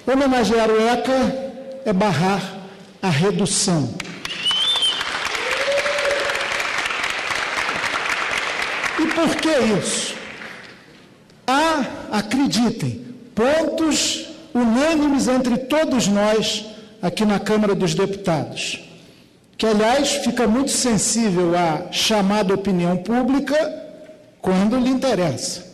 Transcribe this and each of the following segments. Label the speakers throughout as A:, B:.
A: Homenagear o ECA é barrar a redução. E por que isso? Há, acreditem, pontos unânimes entre todos nós aqui na Câmara dos Deputados, que, aliás, fica muito sensível à chamada opinião pública quando lhe interessa.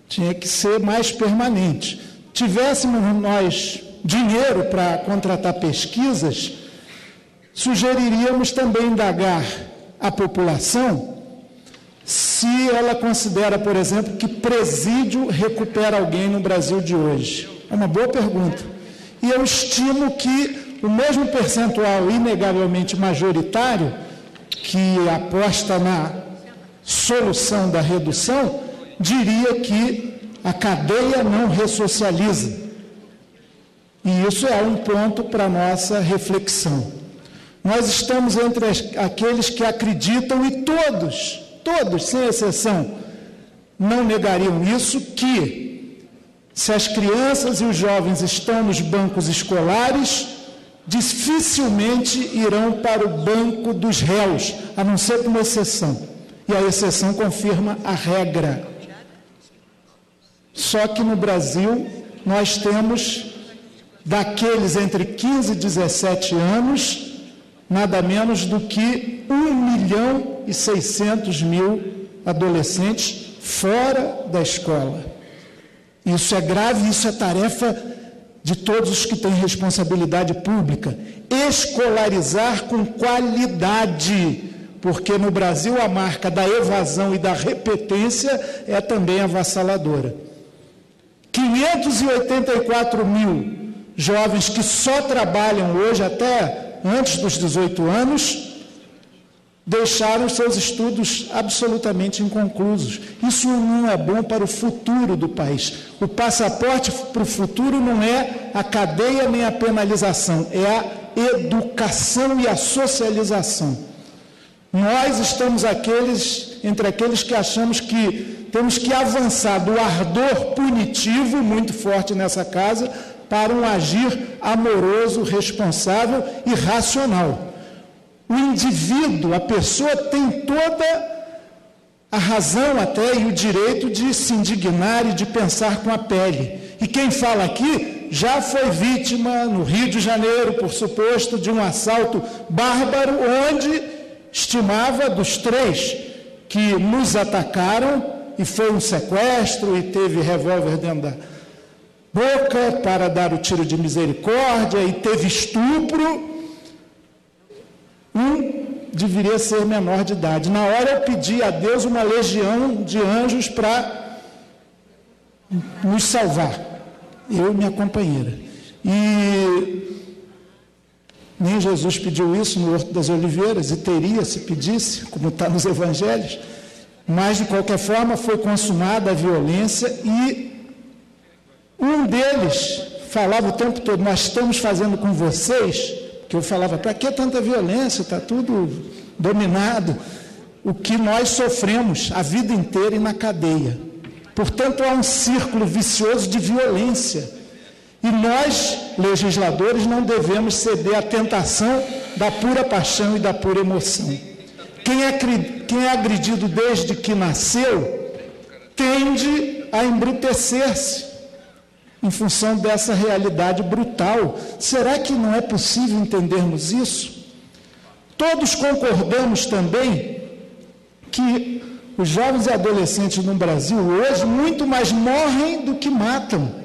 A: Tinha que ser mais permanente. Tivéssemos nós dinheiro para contratar pesquisas, sugeriríamos também indagar a população se ela considera, por exemplo, que presídio recupera alguém no Brasil de hoje. É uma boa pergunta. E eu estimo que o mesmo percentual inegavelmente majoritário, que aposta na solução da redução, diria que a cadeia não ressocializa. E isso é um ponto para a nossa reflexão. Nós estamos entre aqueles que acreditam, e todos, sem exceção, não negariam isso, que se as crianças e os jovens estão nos bancos escolares, dificilmente irão para o banco dos réus, a não ser como exceção. E a exceção confirma a regra. Só que no Brasil, nós temos, daqueles entre 15 e 17 anos, nada menos do que 1.600.000 adolescentes fora da escola. Isso é grave, isso é tarefa de todos os que têm responsabilidade pública. Escolarizar com qualidade, porque no Brasil a marca da evasão e da repetência é também avassaladora. 584.000 jovens que só trabalham hoje, até antes dos 18 anos, deixaram seus estudos absolutamente inconclusos. Isso não é bom para o futuro do país. O passaporte para o futuro não é a cadeia nem a penalização, é a educação e a socialização. Nós estamos entre aqueles que achamos que temos que avançar do ardor punitivo, muito forte nessa casa, para um agir amoroso, responsável e racional. O indivíduo, a pessoa, tem toda a razão até e o direito de se indignar e de pensar com a pele. E quem fala aqui já foi vítima, no Rio de Janeiro, por suposto, de um assalto bárbaro, onde estimava dos 3 que nos atacaram, e foi um sequestro, e teve revólver dentro da boca para dar o tiro de misericórdia, e teve estupro. Deveria ser menor de idade. Na hora eu pedi a Deus uma legião de anjos para nos salvar, eu e minha companheira. E nem Jesus pediu isso no Horto das Oliveiras, e teria se pedisse, como está nos evangelhos, mas de qualquer forma foi consumada a violência, e um deles falava o tempo todo: nós estamos fazendo com vocês, que eu falava, para que tanta violência, está tudo dominado, o que nós sofremos a vida inteira e na cadeia. Portanto, há um círculo vicioso de violência, e nós, legisladores, não devemos ceder à tentação da pura paixão e da pura emoção. Quem é agredido desde que nasceu tende a embrutecer-se em função dessa realidade brutal. Será que não é possível entendermos isso? Todos concordamos também que os jovens e adolescentes no Brasil hoje muito mais morrem do que matam.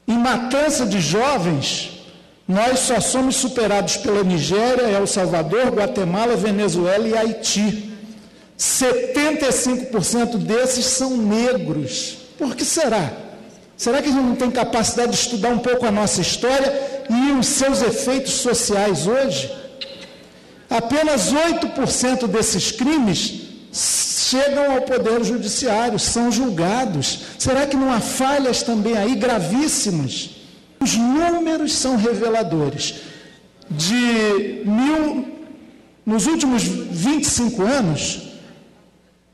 A: Em matança de jovens, nós só somos superados pela Nigéria, El Salvador, Guatemala, Venezuela e Haiti. 75% desses são negros. Por que será? Será que a gente não tem capacidade de estudar um pouco a nossa história e os seus efeitos sociais hoje? Apenas 8% desses crimes chegam ao Poder Judiciário, são julgados. Será que não há falhas também aí gravíssimas? Os números são reveladores. Nos últimos 25 anos,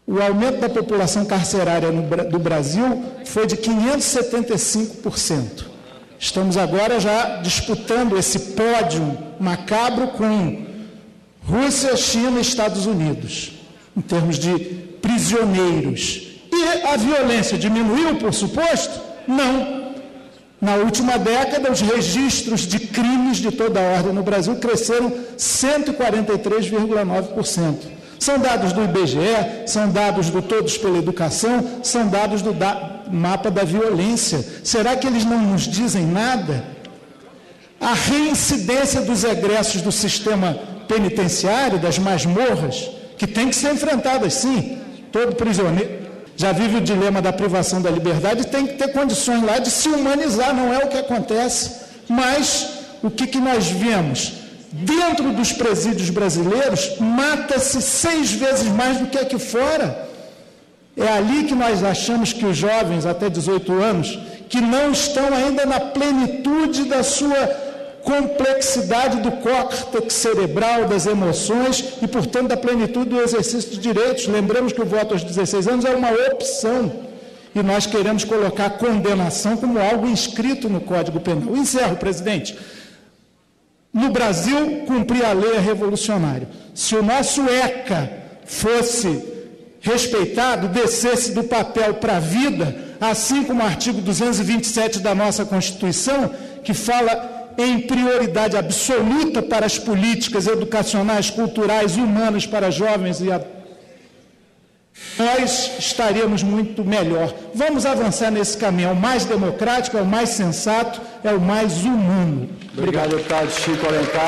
A: o aumento da população carcerária do Brasil foi de 575%. Estamos agora já disputando esse pódio macabro com Rússia, China e Estados Unidos, em termos de prisioneiros. E a violência diminuiu, por suposto? Não. Na última década, os registros de crimes de toda a ordem no Brasil cresceram 143,9%. São dados do IBGE, são dados do Todos pela Educação, são dados do mapa da violência. Será que eles não nos dizem nada? A reincidência dos egressos do sistema penitenciário, das masmorras, que tem que ser enfrentadas, sim. Todo prisioneiro já vive o dilema da privação da liberdade e tem que ter condições lá de se humanizar, não é o que acontece. Mas o que nós vemos? Dentro dos presídios brasileiros, mata-se 6 vezes mais do que aqui fora. É ali que nós achamos que os jovens, até 18 anos, que não estão ainda na plenitude da sua complexidade do córtex cerebral, das emoções e, portanto, da plenitude do exercício de direitos. Lembramos que o voto aos 16 anos é uma opção e nós queremos colocar a condenação como algo inscrito no Código Penal. Eu encerro, presidente. No Brasil, cumprir a lei é revolucionário. Se o nosso ECA fosse respeitado, descesse do papel para a vida, assim como o artigo 227 da nossa Constituição, que fala em prioridade absoluta para as políticas educacionais, culturais, humanas para jovens e adultos, nós estaríamos muito melhor. Vamos avançar nesse caminho. É o mais democrático, é o mais sensato, é o mais humano.
B: Obrigado, deputado Chico Alencar.